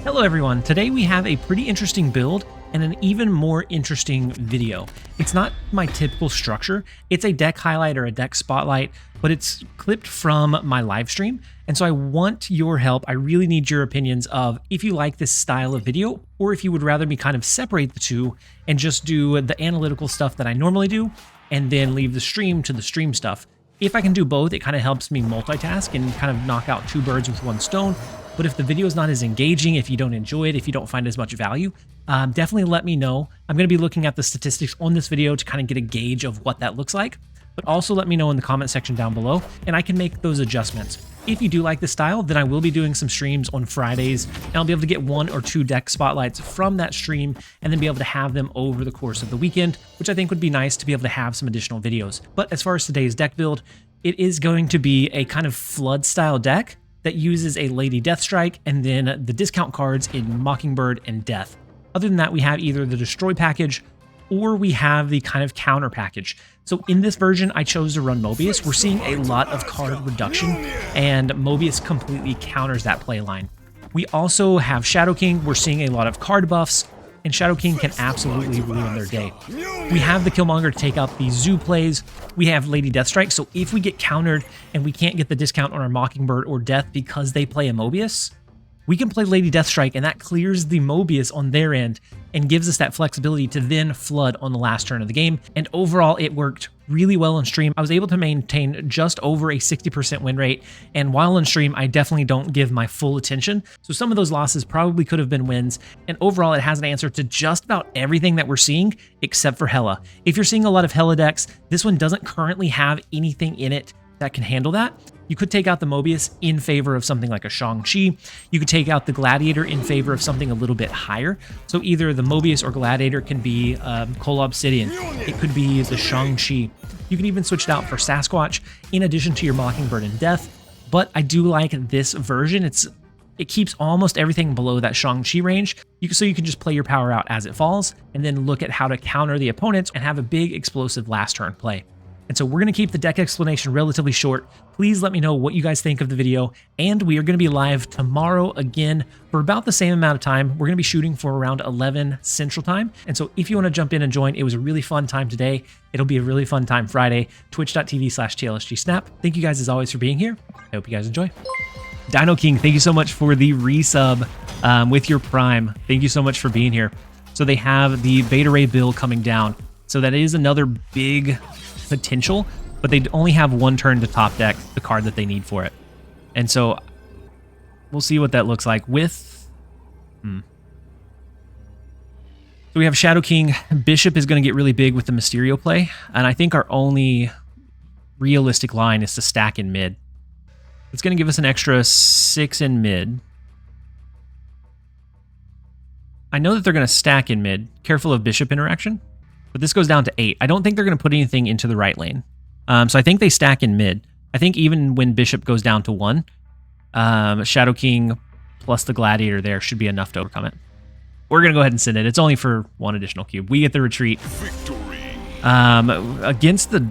Hello everyone, today we have a pretty interesting build and an even more interesting video. It's not my typical structure, it's a deck highlight or a deck spotlight, but it's clipped from my live stream, and so I want your help. I really need your opinions of if you like this style of video, or if you would rather me kind of separate the two and just do the analytical stuff that I normally do, and then leave the stream to the stream stuff. If I can do both, it kind of helps me multitask and kind of knock out two birds with one stone. But if the video is not as engaging, if you don't enjoy it, if you don't find as much value, definitely let me know. I'm going to be looking at the statistics on this video to kind of get a gauge of what that looks like. But also let me know in the comment section down below, and I can make those adjustments. If you do like this style, then I will be doing some streams on Fridays, and I'll be able to get 1 or 2 deck spotlights from that stream, and then be able to have them over the course of the weekend, which I think would be nice to be able to have some additional videos. But as far as today's deck build, it is going to be a kind of flood style deck that uses a Lady Deathstrike and then the discount cards in Mockingbird and Death. Other than that, we have either the Destroy package or we have the kind of counter package. So in this version, I chose to run Mobius. We're seeing a lot of card reduction, and Mobius completely counters that play line. We also have Shadow King. We're seeing a lot of card buffs, and Shadow King can absolutely ruin their day. We have the Killmonger to take out the Zoo plays. We have Lady Deathstrike, so if we get countered and we can't get the discount on our Mockingbird or Death because they play a Mobius, we can play Lady Deathstrike, and that clears the Mobius on their end and gives us that flexibility to then flood on the last turn of the game. And overall, it worked really well on stream. I was able to maintain just over a 60% win rate, and while on stream, I definitely don't give my full attention. So some of those losses probably could have been wins, and overall, it has an answer to just about everything that we're seeing, except for Hela. If you're seeing a lot of Hela decks, this one doesn't currently have anything in it that can handle that. You could take out the Mobius in favor of something like a Shang-Chi. You could take out the Gladiator in favor of something a little bit higher. So either the Mobius or Gladiator can be Cole Obsidian. It could be the Shang-Chi. You can even switch it out for Sasquatch in addition to your Mockingbird and Death. But I do like this version. It keeps almost everything below that Shang-Chi range. So you can just play your power out as it falls and then look at how to counter the opponents and have a big explosive last turn play. And so we're going to keep the deck explanation relatively short. Please let me know what you guys think of the video, and we are going to be live tomorrow again for about the same amount of time. We're going to be shooting for around 11 Central Time, and so if you want to jump in and join, it was a really fun time today. It'll be a really fun time Friday. Twitch.tv/TLSG Snap. Thank you guys as always for being here. I hope you guys enjoy. Dino King, thank you so much for the resub with your Prime. Thank you so much for being here. So they have the Beta Ray bill coming down, so that is another big potential, but they only have one turn to top deck the card that they need for it. And so we'll see what that looks like with... So we have Shadow King. Bishop is going to get really big with the Mysterio play, and I think our only realistic line is to stack in mid. It's going to give us an extra 6 in mid. I know that they're going to stack in mid. Careful of Bishop interaction. But this goes down to 8. I don't think they're going to put anything into the right lane. So I think they stack in mid. I think even when Bishop goes down to 1, Shadow King plus the Gladiator there should be enough to overcome it. We're going to go ahead and send it. It's only for 1 additional cube. We get the retreat. Against the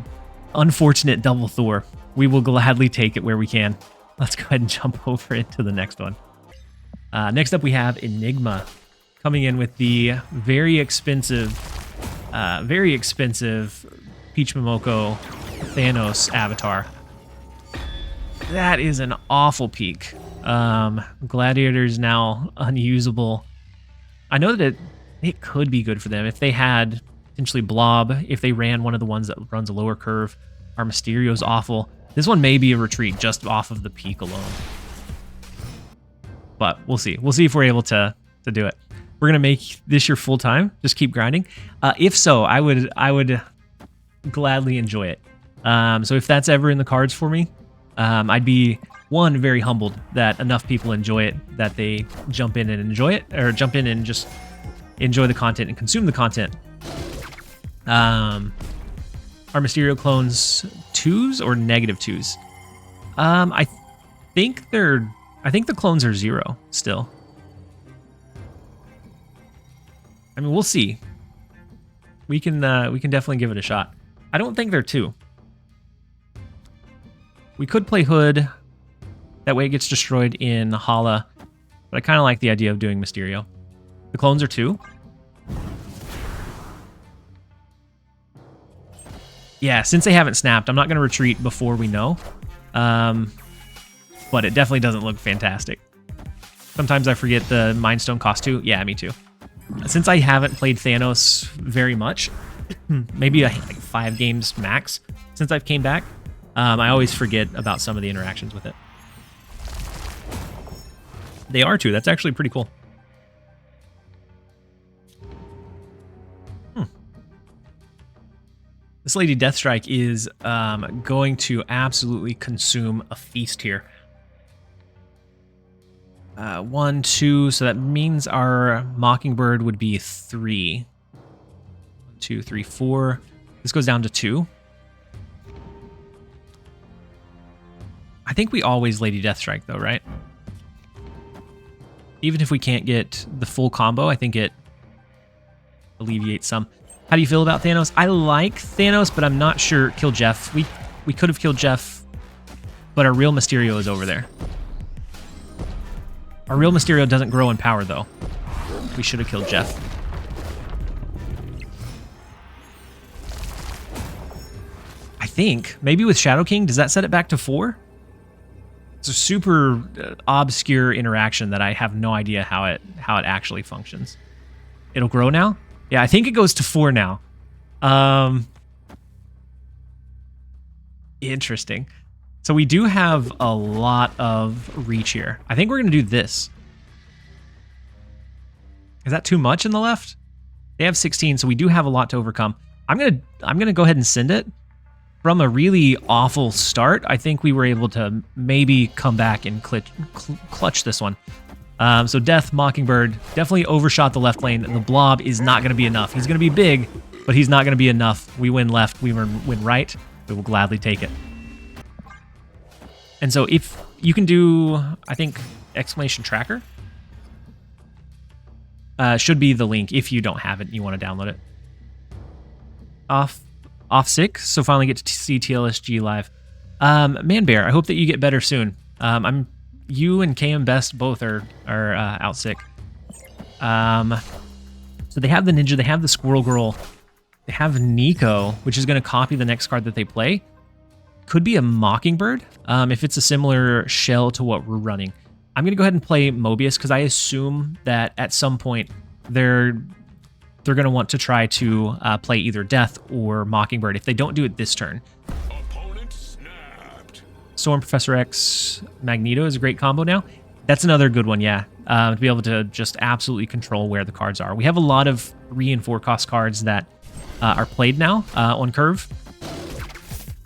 unfortunate double Thor, we will gladly take it where we can. Let's go ahead and jump over into the next one. Next up, we have Enigma coming in with the very expensive Peach Momoko Thanos avatar. That is an awful peak. Gladiator is now unusable. I know that it could be good for them if they had potentially Blob, if they ran one of the ones that runs a lower curve. Our Mysterio's awful. This one may be a retreat just off of the peak alone. But we'll see. We'll see if we're able to do it. We're going to make this your full time. Just keep grinding. If so, I would gladly enjoy it. So if that's ever in the cards for me, I'd be, one, very humbled that enough people enjoy it, that they jump in and enjoy it, or jump in and just enjoy the content and consume the content. Are Mysterio clones 2s or -2s? I think the clones are 0 still. I mean, we'll see. We can definitely give it a shot. I don't think they're 2. We could play Hood. That way it gets destroyed in Hala. but I kind of like the idea of doing Mysterio. The clones are 2. Yeah, since they haven't snapped, I'm not going to retreat before we know. But it definitely doesn't look fantastic. Sometimes I forget the Mind Stone cost 2. Yeah, me too. Since I haven't played Thanos very much, maybe like 5 games max since I've came back, I always forget about some of the interactions with it. They are 2. That's actually pretty cool. This Lady Deathstrike is going to absolutely consume a feast here. 1, 2, so that means our Mockingbird would be 3. 1, 2, 3, 4. This goes down to 2. I think we always Lady Deathstrike though, right? Even if we can't get the full combo, I think it alleviates some. How do you feel about Thanos? I like Thanos, but I'm not sure. Kill Jeff. We could have killed Jeff, but our real Mysterio is over there. Our real Mysterio doesn't grow in power, though. We should have killed Jeff. I think. Maybe with Shadow King, does that set it back to 4? It's a super obscure interaction that I have no idea how it actually functions. It'll grow now? Yeah, I think it goes to 4 now. Interesting. So we do have a lot of reach here. I think we're going to do this. Is that too much in the left? They have 16, so we do have a lot to overcome. I'm gonna go ahead and send it. From a really awful start, I think we were able to maybe come back and clutch this one. So Death, Mockingbird, definitely overshot the left lane. The blob is not going to be enough. He's going to be big, but he's not going to be enough. We win left, we win right. We will gladly take it. And so if you can do, I think, exclamation tracker. Should be the link if you don't have it and you want to download it. Off sick, so finally get to see TLSG live. Man Bear, I hope that you get better soon. You and KM Best both are out sick. So they have the Ninja, they have the Squirrel Girl, they have Nico, which is going to copy the next card that they play. Could be a Mockingbird, if it's a similar shell to what we're running. I'm going to go ahead and play Mobius because I assume that at some point they're going to want to try to play either Death or Mockingbird if they don't do it this turn. Opponent snapped. Storm, Professor X, Magneto is a great combo now. That's another good one, yeah. To be able to just absolutely control where the cards are. We have a lot of 3 and 4 cost cards that are played now on curve.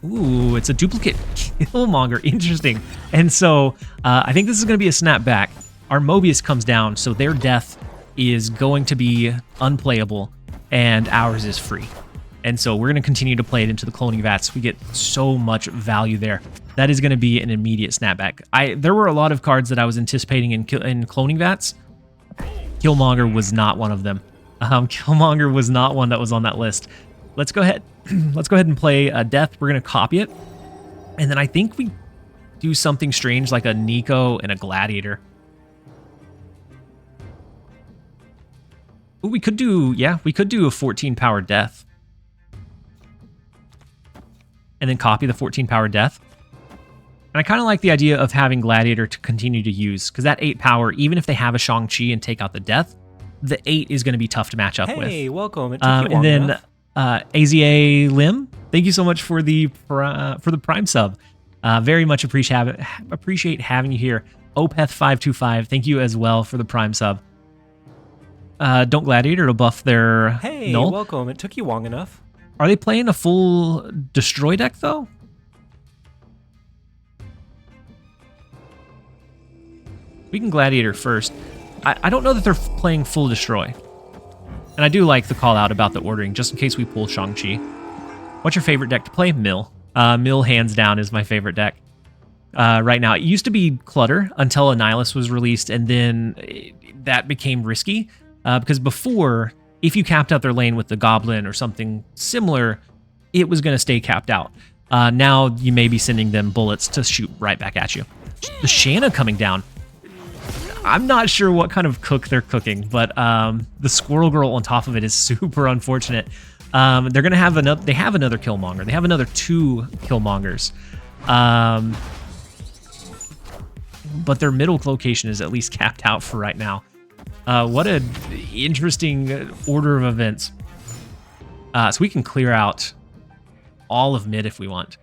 Ooh, it's a duplicate Killmonger. Interesting. And so I think this is going to be a snapback. Our Mobius comes down, so their Death is going to be unplayable, and ours is free. And so we're going to continue to play it into the cloning vats. We get so much value there. That is going to be an immediate snapback. There were a lot of cards that I was anticipating in cloning vats. Killmonger was not one of them. Killmonger was not one that was on that list. Let's go ahead. Let's go ahead and play Death. We're going to copy it. And then I think we do something strange like a Nico and a Gladiator. Ooh, we could do a 14 power Death. And then copy the 14 power Death. And I kind of like the idea of having Gladiator to continue to use, because that 8 power, even if they have a Shang-Chi and take out the Death, the 8 is going to be tough to match up with. Hey, welcome. It took you long and then enough. AZA Lim, thank you so much for the Prime sub. Very much appreciate having you here. Opeth525, thank you as well for the Prime sub. Don't Gladiator to buff their Hey, null. welcome. It took you long enough. Are they playing a full Destroy deck, though? We can Gladiator first. I don't know that they're playing full Destroy. And I do like the call out about the ordering, just in case we pull Shang-Chi. What's your favorite deck to play? Mill. Mill, hands down, is my favorite deck. Right now. It used to be Clutter until Annihilus was released, and then that became risky. Because before, if you capped out their lane with the Goblin or something similar, it was going to stay capped out. Now you may be sending them bullets to shoot right back at you. The Shanna coming down. I'm not sure what kind of cook they're cooking, but the squirrel girl on top of it is super unfortunate. They're gonna have another. They have another Killmonger. They have another 2 Killmongers, but their middle location is at least capped out for right now. What an interesting order of events. So we can clear out all of mid if we want,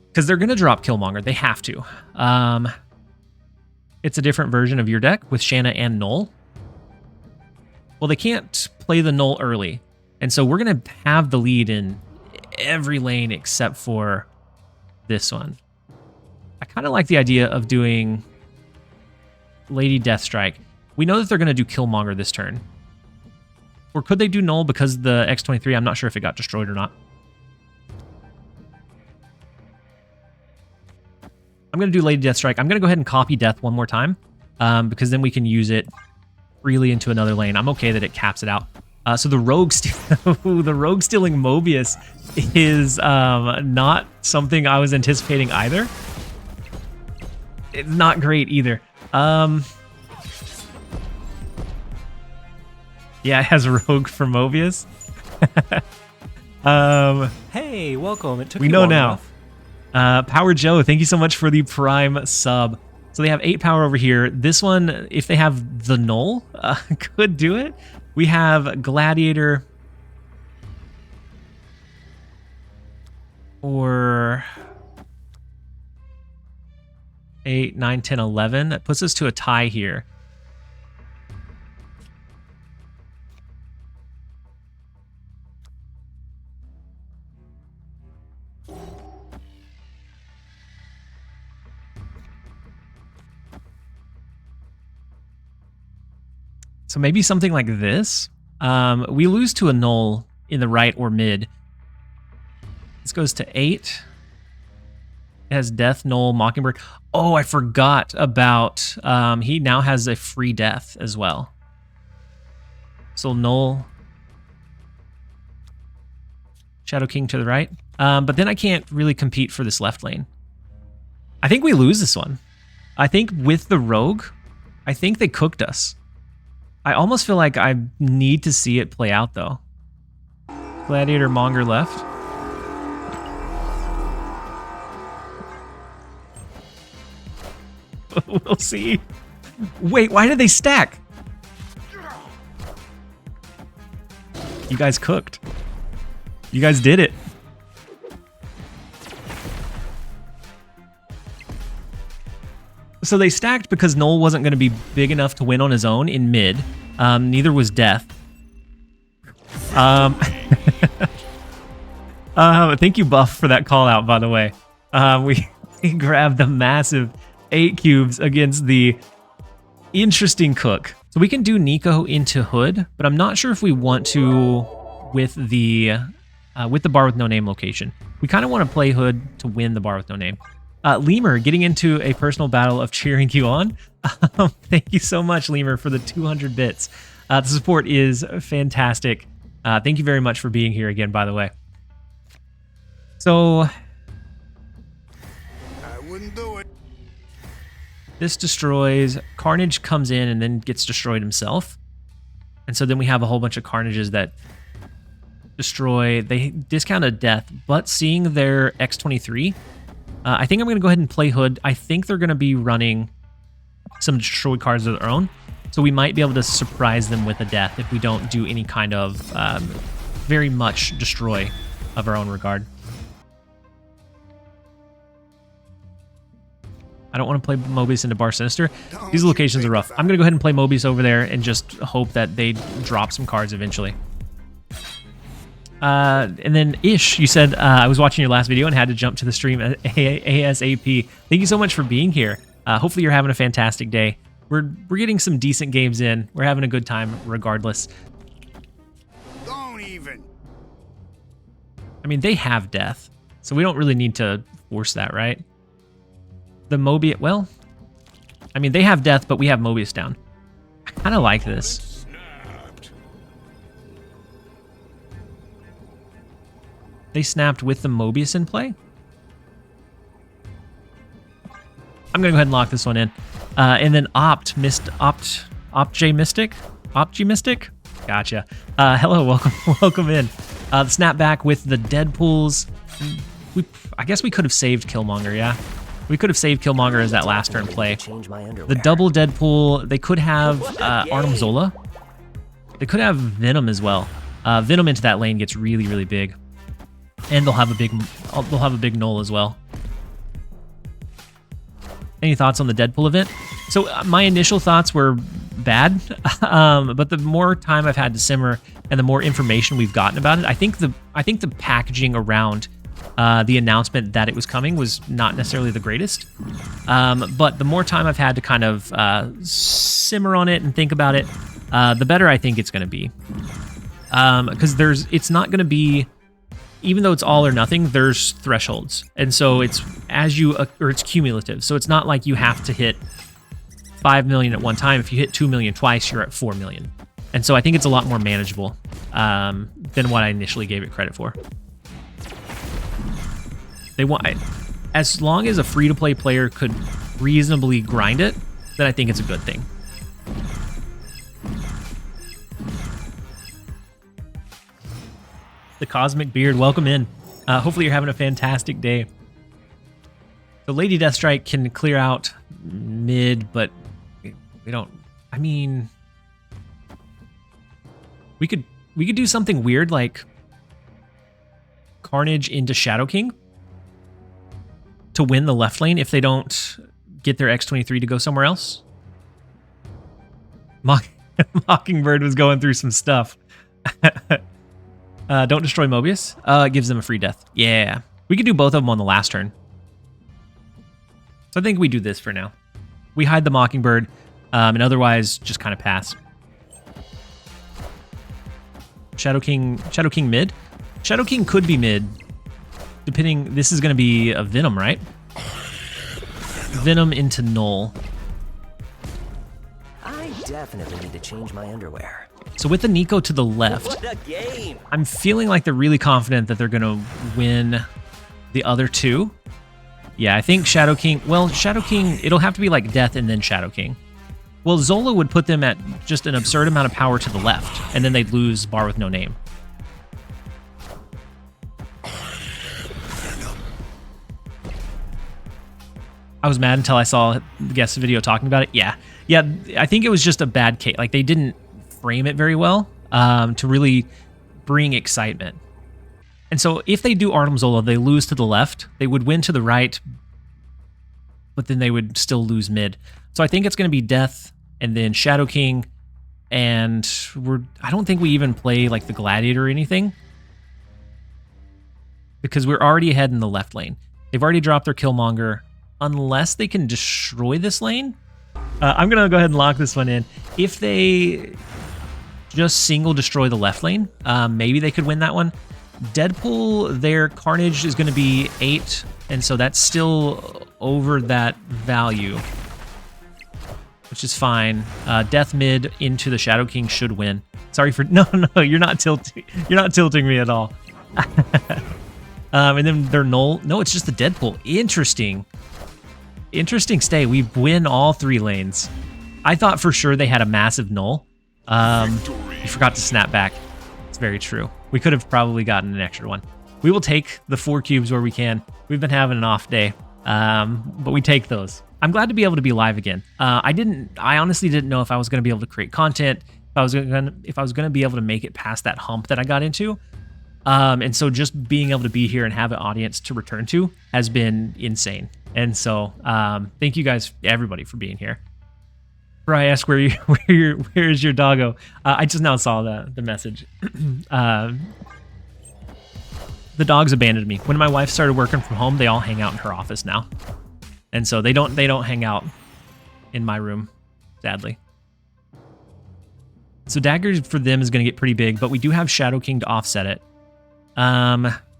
because they're gonna drop Killmonger. They have to. It's a different version of your deck with Shanna and Null. Well, they can't play the Null early, and so we're going to have the lead in every lane except for this one. I kind of like the idea of doing Lady Deathstrike. We know that they're going to do Killmonger this turn. Or could they do Null because the X-23? I'm not sure if it got destroyed or not. I'm going to do Lady Deathstrike. I'm going to go ahead and copy Death one more time, because then we can use it freely into another lane. I'm okay that it caps it out. So the rogue the rogue stealing Mobius is not something I was anticipating either. It's not great either. Yeah, it has a rogue for Mobius. Hey, welcome. It took we you know long now. enough. Power Joe, thank you so much for the Prime sub. So they have 8 power over here. This one, if they have the Null, could do it. We have Gladiator or 8, 9, 10, 11. That puts us to a tie here. So maybe something like this. We lose to a Null in the right or mid. This goes to 8. It has Death, Null, Mockingbird. Oh, I forgot about... he now has a free Death as well. So Null... Shadow King to the right. But then I can't really compete for this left lane. I think we lose this one. I think with the Rogue, I think they cooked us. I almost feel like I need to see it play out, though. Gladiator Monger left. We'll see. Wait, why did they stack? You guys cooked. You guys did it. So they stacked because Null wasn't going to be big enough to win on his own in mid. Neither was Death. Thank you, Buff, for that call out, by the way. We grabbed the massive 8 cubes against the interesting Cook. So we can do Nico into Hood, but I'm not sure if we want to with the bar with no name location. We kind of want to play Hood to win the bar with no name. Lemur, getting into a personal battle of cheering you on. Thank you so much, Lemur, for the 200 bits. The support is fantastic. Thank you very much for being here again, by the way. So... I wouldn't do it. This destroys. Carnage comes in and then gets destroyed himself. And so then we have a whole bunch of Carnages that destroy. They discounted Death, but seeing their X-23... I think I'm going to go ahead and play Hood. I think they're going to be running some destroyed cards of their own. So we might be able to surprise them with a Death if we don't do any kind of very much destroy of our own regard. I don't want to play Mobius into Bar Sinister. These locations are rough. I'm going to go ahead and play Mobius over there and just hope that they drop some cards eventually. And then Ish, you said I was watching your last video and had to jump to the stream ASAP. Thank you so much for being here. Hopefully you're having a fantastic day. We're getting some decent games in. We're having a good time regardless. Don't even. I mean, they have Death, so we don't really need to force that, right? The Mobius, well, I mean, they have Death, but we have Mobius down. I kind of like this. They snapped with the Mobius in play. I'm going to go ahead and lock this one in. And then Opt J Mystic? Gotcha. Hello, welcome in. The snapback with the Deadpools. I guess we could have saved Killmonger, yeah? We could have saved Killmonger as that last turn play. The double Deadpool, they could have Arnim Zola. They could have Venom as well. Venom into that lane gets really, really big. And they'll have a big null as well. Any thoughts on the Deadpool event? So my initial thoughts were bad, but the more time I've had to simmer and the more information we've gotten about it, I think the packaging around the announcement that it was coming was not necessarily the greatest. But the more time I've had to kind of simmer on it and think about it, the better I think it's going to be. Because it's not going to be, even though it's all or nothing, there's thresholds. And so it's it's cumulative. So it's not like you have to hit 5 million at one time. If you hit 2 million twice, you're at 4 million. And so I think it's a lot more manageable than what I initially gave it credit for. As long as a free-to-play player could reasonably grind it, then I think it's a good thing. The Cosmic Beard, welcome in. Hopefully you're having a fantastic day. So Lady Deathstrike can clear out mid, but we don't. I mean, we could do something weird like Carnage into Shadow King to win the left lane if they don't get their X-23 to go somewhere else. Mockingbird was going through some stuff. Don't destroy Mobius. It gives them a free death. Yeah. We could do both of them on the last turn. So I think we do this for now. We hide the Mockingbird, and otherwise just kind of pass. Shadow King mid? Shadow King could be mid. Depending, this is going to be a Venom, right? Venom into Null. I definitely need to change my underwear. So with the Nico to the left, What a game! I'm feeling like they're really confident that they're going to win the other two. Yeah, I think Shadow King... Well, Shadow King, it'll have to be like Death and then Shadow King. Well, Zola would put them at just an absurd amount of power to the left, and then they'd lose Bar with no name. I was mad until I saw the guest video talking about it. Yeah, I think it was just a bad case. Like, they didn't frame it very well to really bring excitement. And so if they do Arnim Zola, they lose to the left. They would win to the right, but then they would still lose mid. So I think it's going to be Death and then Shadow King, and I don't think we even play like the Gladiator or anything, because we're already ahead in the left lane. They've already dropped their Killmonger. Unless they can destroy this lane. I'm going to go ahead and lock this one in. If they just single destroy the left lane, maybe they could win that one. Deadpool, their Carnage is going to be 8, and so that's still over that value, which is fine. Death mid into the Shadow King should win. Sorry for... No, you're not tilting. You're not tilting me at all. And then they're null. No, it's just the Deadpool. Interesting stay. We win all 3 lanes. I thought for sure they had a massive null. You forgot to snap back. It's very true. We could have probably gotten an extra one. We will take the 4 cubes where we can. We've been having an off day, but we take those. I'm glad to be able to be live again. I honestly didn't know if I was going to be able to create content, if I was going to be able to make it past that hump that I got into. And so just being able to be here and have an audience to return to has been insane. And so thank you guys, everybody, for being here. I asked where is your doggo? I just now saw the message. The dogs abandoned me. When my wife started working from home, they all hang out in her office now. And so they don't hang out in my room, sadly. So daggers for them is going to get pretty big, but we do have Shadow King to offset it.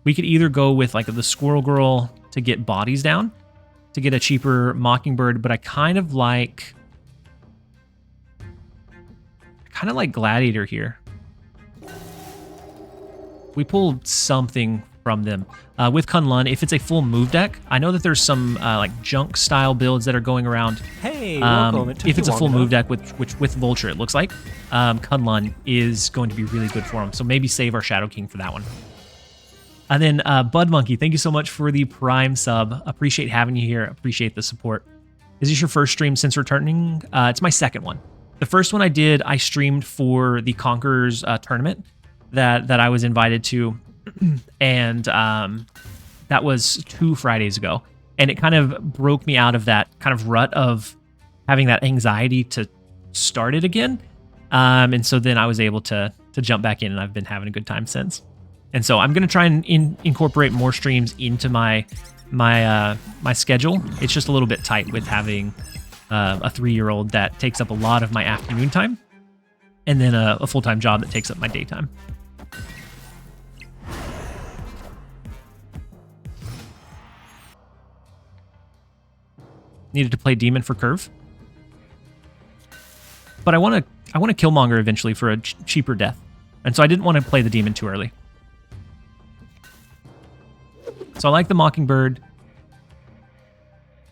We could either go with like the Squirrel Girl to get bodies down, to get a cheaper Mockingbird, but I kind of like Gladiator here. We pull something from them. With Kunlun, if it's a full move deck, I know that there's some like junk style builds that are going around. Hey, welcome. If it's a full move deck with Vulture, it looks like Kunlun is going to be really good for him. So maybe save our Shadow King for that one. And then Bud Monkey, thank you so much for the Prime sub. Appreciate having you here. Appreciate the support. Is this your first stream since returning? It's my second one. The first one I did, I streamed for the Conquerors tournament that I was invited to. And that was 2 Fridays ago. And it kind of broke me out of that kind of rut of having that anxiety to start it again. And so then I was able to jump back in, and I've been having a good time since. And so I'm going to try and incorporate more streams into my schedule. It's just a little bit tight with having a 3-year-old that takes up a lot of my afternoon time, and then a full-time job that takes up my daytime. Needed to play Demon for Curve, but I want to Killmonger eventually for a cheaper death, and so I didn't want to play the Demon too early. So I like the Mockingbird.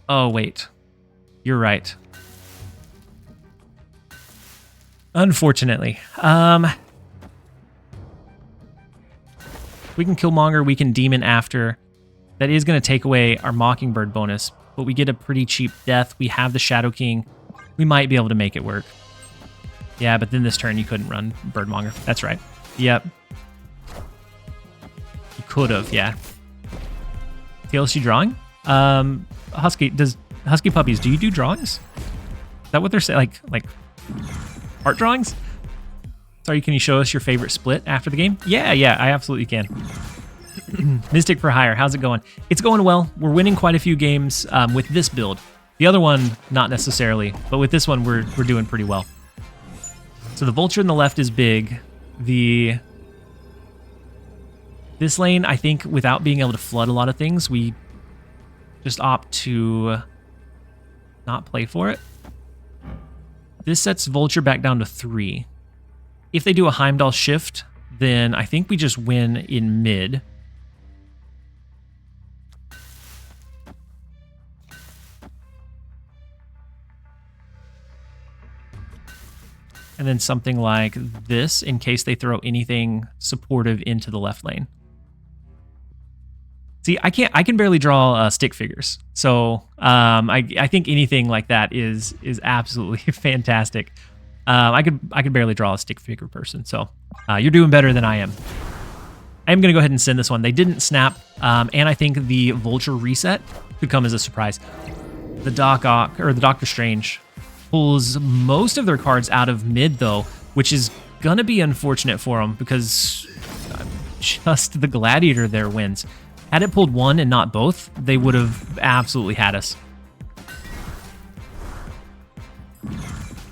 Oh, wait. You're right. Unfortunately. We can Killmonger, we can Demon after. That is going to take away our Mockingbird bonus, but we get a pretty cheap death. We have the Shadow King. We might be able to make it work. Yeah, but then this turn you couldn't run Birdmonger. That's right. Yep. You could have, yeah. TLSG drawing? Husky Puppies, do you do drawings? Is that what they're saying? Like art drawings? Sorry, can you show us your favorite split after the game? Yeah, I absolutely can. Mystic for Hire, how's it going? It's going well. We're winning quite a few games with this build. The other one, not necessarily, but with this one, we're doing pretty well. So the Vulture in the left is big. This lane, I think, without being able to flood a lot of things, we just opt to not play for it. This sets Vulture back down to 3. If they do a Heimdall shift, then I think we just win in mid. And then something like this in case they throw anything supportive into the left lane. See, I can barely draw stick figures. So I think anything like that is absolutely fantastic. I could barely draw a stick figure person. So you're doing better than I am. I am going to go ahead and send this one. They didn't snap. And I think the Vulture reset could come as a surprise. The Doctor Strange pulls most of their cards out of mid, though, which is going to be unfortunate for them because just the Gladiator there wins. Had it pulled one and not both, they would have absolutely had us.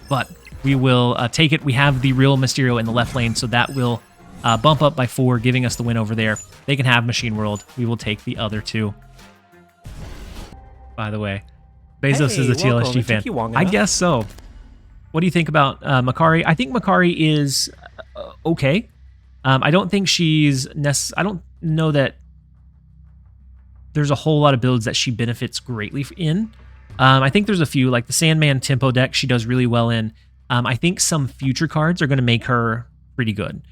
But we will take it. We have the real Mysterio in the left lane, so that will bump up by 4, giving us the win over there. They can have Machine World. We will take the other 2. By the way, Bezos is a TLSG fan. I guess so. What do you think about Makari? I think Makari is okay. I don't think she's I don't know that there's a whole lot of builds that she benefits greatly in. I think there's a few, like the Sandman tempo deck she does really well in. I think some future cards are going to make her pretty good.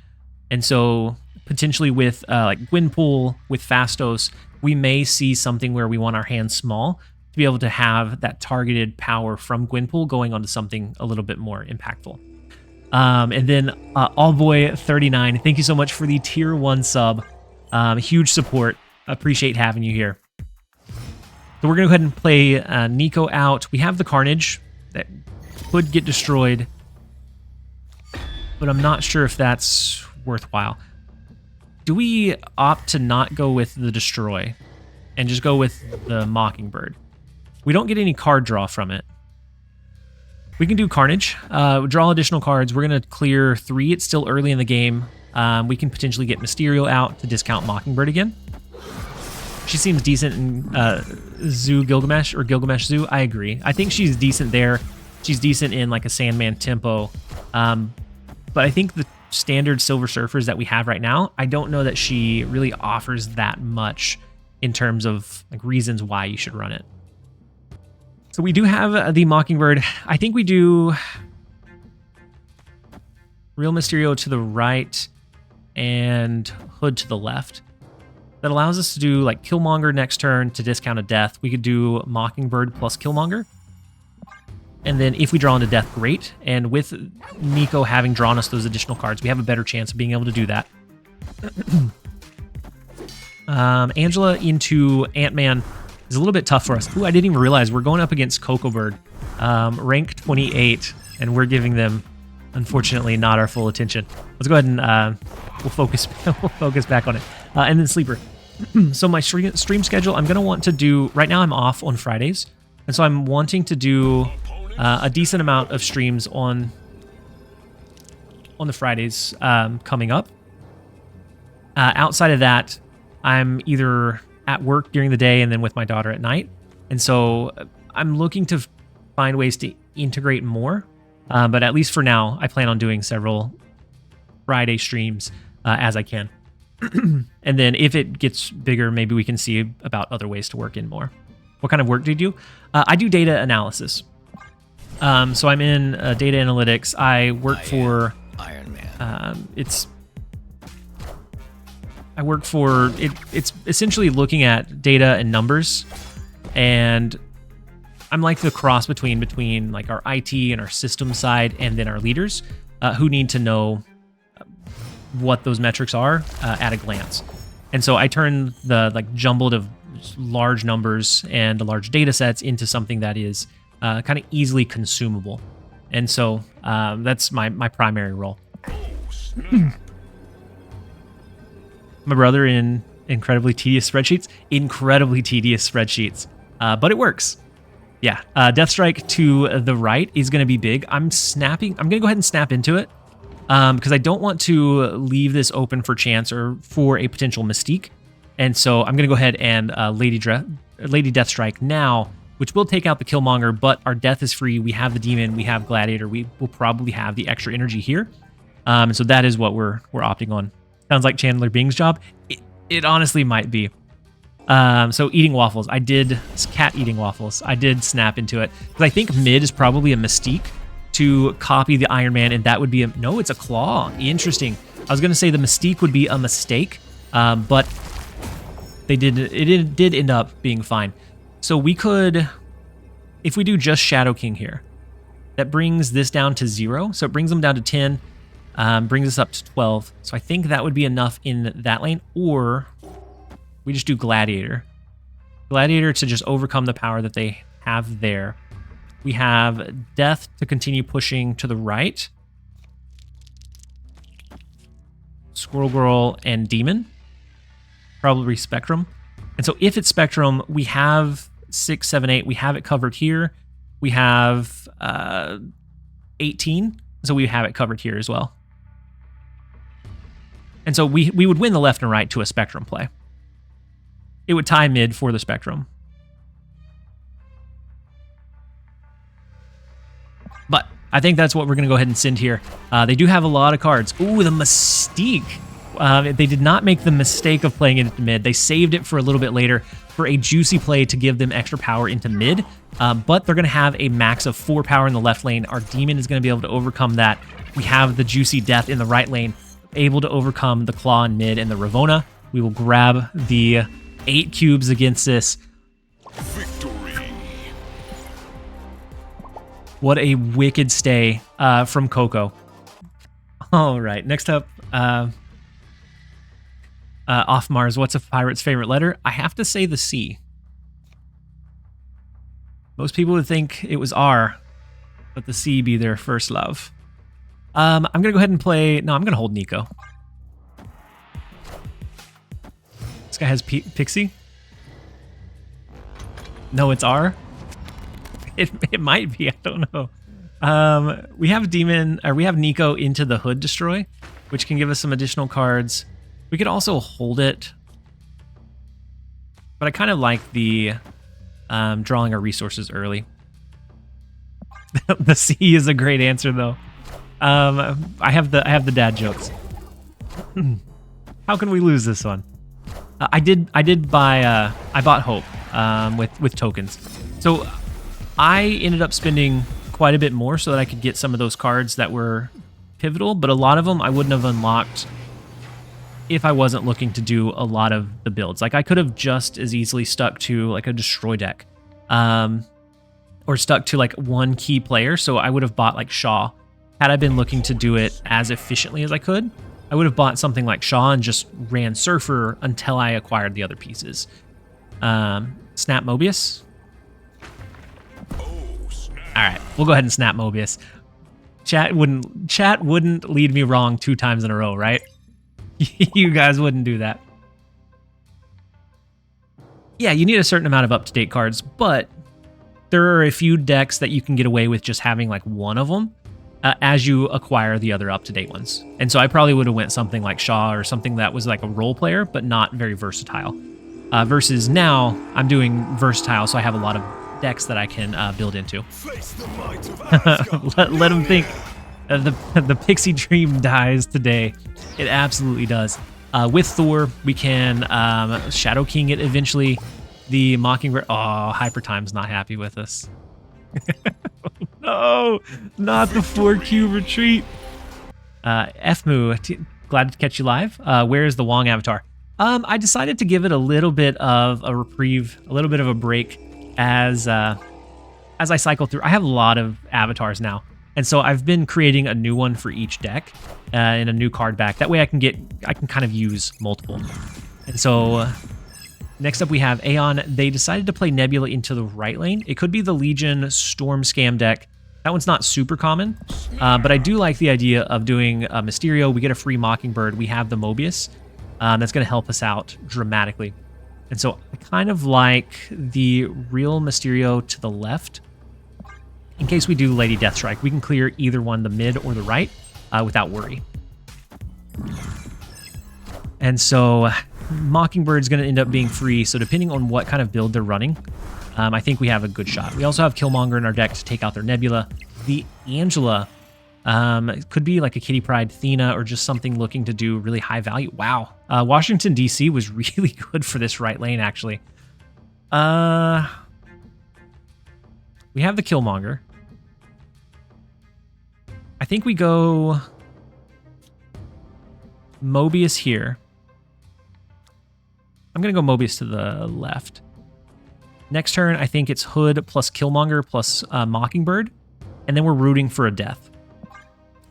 And so potentially with like Gwynpool, with Fastos, we may see something where we want our hands small to be able to have that targeted power from Gwynpool going onto something a little bit more impactful. And then Allboy39, thank you so much for the tier 1 sub. Huge support. Appreciate having you here. So we're going to go ahead and play Nico out. We have the Carnage that could get destroyed, but I'm not sure if that's worthwhile. Do we opt to not go with the Destroy and just go with the Mockingbird? We don't get any card draw from it. We can do Carnage, draw additional cards. We're going to clear 3. It's still early in the game. We can potentially get Mysterio out to discount Mockingbird again. She seems decent in Zoo Gilgamesh or Gilgamesh Zoo. I agree. I think she's decent there. She's decent in like a Sandman tempo. But I think the standard Silver Surfers that we have right now, I don't know that she really offers that much in terms of like reasons why you should run it. So we do have the Mockingbird. I think we do Real Mysterio to the right and Hood to the left. That allows us to do like Killmonger next turn to discount a death. We could do Mockingbird plus Killmonger. And then if we draw into death, great. And with Nico having drawn us those additional cards, we have a better chance of being able to do that. Angela into Ant-Man is a little bit tough for us. Ooh, I didn't even realize we're going up against Cocoa Bird, rank 28, and we're giving them, unfortunately, not our full attention. Let's go ahead and we'll focus back on it. And then Sleeper. So my stream schedule, I'm going to want to do, right now I'm off on Fridays, and so I'm wanting to do a decent amount of streams on the Fridays coming up. Outside of that, I'm either at work during the day and then with my daughter at night. And so I'm looking to find ways to integrate more. But at least for now, I plan on doing several Friday streams as I can. And then if it gets bigger, maybe we can see about other ways to work in more. What kind of work do you do? I do data analysis. So I'm in data analytics. I work for Iron Man. It's essentially looking at data and numbers, and I'm like the cross between like our IT and our system side, and then our leaders who need to know what those metrics are at a glance. And so I turn the like jumbled of large numbers and large data sets into something that is kind of easily consumable. And so that's my primary role. My brother in incredibly tedious spreadsheets, but it works. Yeah, Deathstrike to the right is going to be big. I'm going to go ahead and snap into it because I don't want to leave this open for chance or for a potential Mystique. And so I'm going to go ahead and Lady Deathstrike now, which will take out the Killmonger, but our death is free. We have the Demon, we have Gladiator. We will probably have the extra energy here. And so that is what we're opting on. Sounds like Chandler Bing's job. It honestly might be. So eating waffles. Cat eating waffles. I did snap into it. Because I think mid is probably a Mystique to copy the Iron Man, and that would be no, it's a Claw. Interesting. I was going to say the Mystique would be a mistake, but it did end up being fine. So we could, if we do just Shadow King here, that brings this down to 0. So it brings them down to 10. Brings us up to 12. So I think that would be enough in that lane. Or we just do Gladiator. Gladiator to just overcome the power that they have there. We have Death to continue pushing to the right. Squirrel Girl and Demon. Probably Spectrum. And so if it's Spectrum, we have 6, 7, 8. We have it covered here. We have 18. So we have it covered here as well. And so we would win the left and right to a Spectrum play. It would tie mid for the Spectrum. But I think that's what we're going to go ahead and send here. They do have a lot of cards. Ooh, the Mystique. They did not make the mistake of playing it into mid. They saved it for a little bit later for a juicy play to give them extra power into mid. But they're going to have a max of 4 power in the left lane. Our Demon is going to be able to overcome that. We have the juicy Death in the right lane, able to overcome the Claw in mid and the Ravonna. We will grab the 8 cubes against this. Victory. What a wicked stay from Coco. All right, next up, Off Mars, what's a pirate's favorite letter? I have to say the C. Most people would think it was R, but the C be their first love. I'm going to go ahead and play... No, I'm going to hold Nico. This guy has Pixie. No, it's R. It might be. I don't know. We have Demon, or we have Nico into the Hood Destroy, which can give us some additional cards. We could also hold it, but I kind of like the drawing our resources early. The C is a great answer, though. I have the dad jokes. How can we lose this one? I did buy I bought Hope with tokens. So I ended up spending quite a bit more so that I could get some of those cards that were pivotal, but a lot of them I wouldn't have unlocked if I wasn't looking to do a lot of the builds. Like I could have just as easily stuck to like a destroy deck, or stuck to like one key player. So I would have bought like Shaw. Had I been looking to do it as efficiently as I could, I would have bought something like Shaw and just ran Surfer until I acquired the other pieces. Snap Mobius. All right, we'll go ahead and snap Mobius. Chat wouldn't lead me wrong 2 times in a row, right? You guys wouldn't do that. Yeah, you need a certain amount of up-to-date cards, but there are a few decks that you can get away with just having like one of them as you acquire the other up-to-date ones. And so I probably would have went something like Shaw or something that was like a role player, but not very versatile. Versus now, I'm doing versatile, so I have a lot of decks that I can build into. let them think the Pixie dream dies today. It absolutely does. With Thor, we can Shadow King it eventually. The Mockingbird. Oh, Hyper Time's not happy with us. No, not the 4Q retreat. Fmu, glad to catch you live. Where is the Wong avatar? I decided to give it a little bit of a reprieve, a little bit of a break as I cycle through. I have a lot of avatars now, and so I've been creating a new one for each deck in a new card back. That way I can kind of use multiple. And so next up we have Aeon. They decided to play Nebula into the right lane. It could be the Legion Storm Scam deck. That one's not super common, but I do like the idea of doing a Mysterio. We get a free Mockingbird. We have the Mobius. That's going to help us out dramatically. And so I kind of like the real Mysterio to the left. In case we do Lady Deathstrike, we can clear either one, the mid or the right, without worry. And so Mockingbird's going to end up being free, so depending on what kind of build they're running, I think we have a good shot. We also have Killmonger in our deck to take out their Nebula. The Angela could be like a Kitty Pryde Thena or just something looking to do really high value. Wow. Washington, D.C. was really good for this right lane, actually. We have the Killmonger. I think we go Mobius here. I'm going to go Mobius to the left. Next turn, I think it's Hood plus Killmonger plus Mockingbird. And then we're rooting for a death.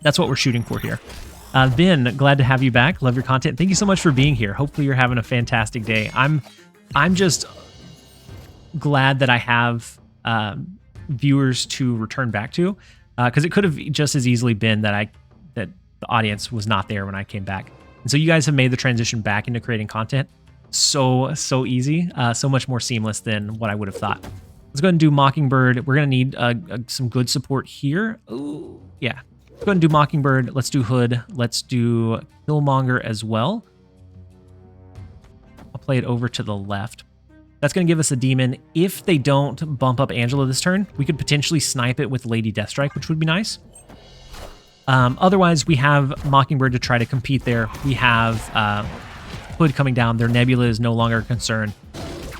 That's what we're shooting for here. Ben, glad to have you back. Love your content. Thank you so much for being here. Hopefully you're having a fantastic day. I'm just glad that I have viewers to return back to, because it could have just as easily been that the audience was not there when I came back. And so you guys have made the transition back into creating content so easy, so much more seamless than what I would have thought. Let's go ahead and do Mockingbird. We're going to need some good support here. Ooh, yeah. Let's go ahead and do Mockingbird. Let's do Hood. Let's do Killmonger as well. I'll play it over to the left. That's going to give us a demon. If they don't bump up Angela this turn, we could potentially snipe it with Lady Deathstrike, which would be nice. Otherwise, we have Mockingbird to try to compete there. We have Hood coming down. Their Nebula is no longer a concern.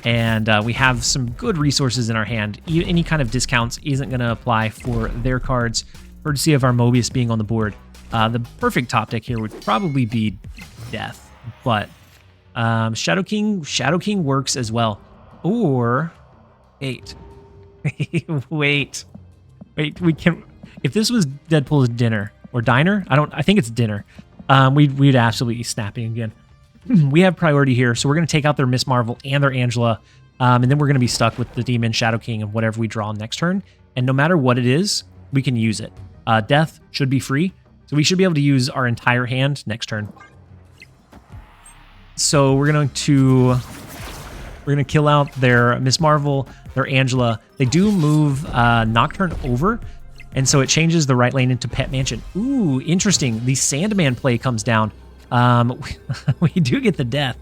And we have some good resources in our hand. Any kind of discounts isn't going to apply for their cards. Courtesy of our Mobius being on the board. The perfect top deck here would probably be Death. But Shadow King works as well. Or 8. Wait, we can. If this was Deadpool's dinner or diner, I think it's dinner. We'd absolutely be snapping again. We have priority here, so we're going to take out their Miss Marvel and their Angela, and then we're going to be stuck with the Demon, Shadow King, and whatever we draw next turn. And no matter what it is, we can use it. Death should be free, so we should be able to use our entire hand next turn. So we're going to kill out their Miss Marvel, their Angela. They do move Nocturne over, and so it changes the right lane into Pet Mansion. Ooh, interesting. The Sandman play comes down. We do get the death,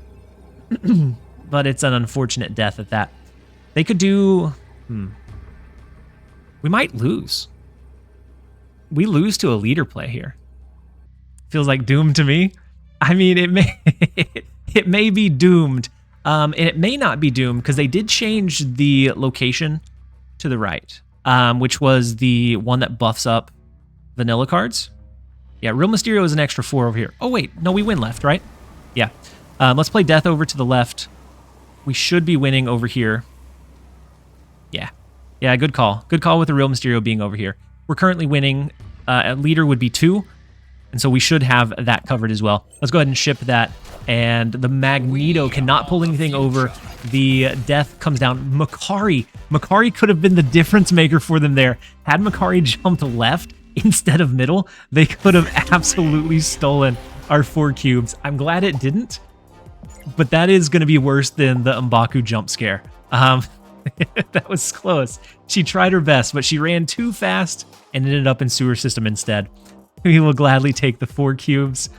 but it's an unfortunate death at that. They could do... We might lose. we lose to a leader play here. Feels like doomed to me. I mean, it may it may be doomed. And it may not be doomed because they did change the location to the right, which was the one that buffs up vanilla cards. Yeah, Real Mysterio is an extra 4 over here. Oh, wait. No, we win left, right? Yeah. Let's play Death over to the left. We should be winning over here. Yeah. Yeah, good call. Good call with the Real Mysterio being over here. We're currently winning. A leader would be 2. And so we should have that covered as well. Let's go ahead and ship that. And the Magneto cannot pull anything over. The Death comes down. Makari could have been the difference maker for them there. Had Makari jumped left instead of middle, they could have absolutely stolen our 4 cubes. I'm glad it didn't, but that is going to be worse than the M'Baku jump scare. That was close. She tried her best, but she ran too fast and ended up in sewer system instead. We will gladly take the 4 cubes.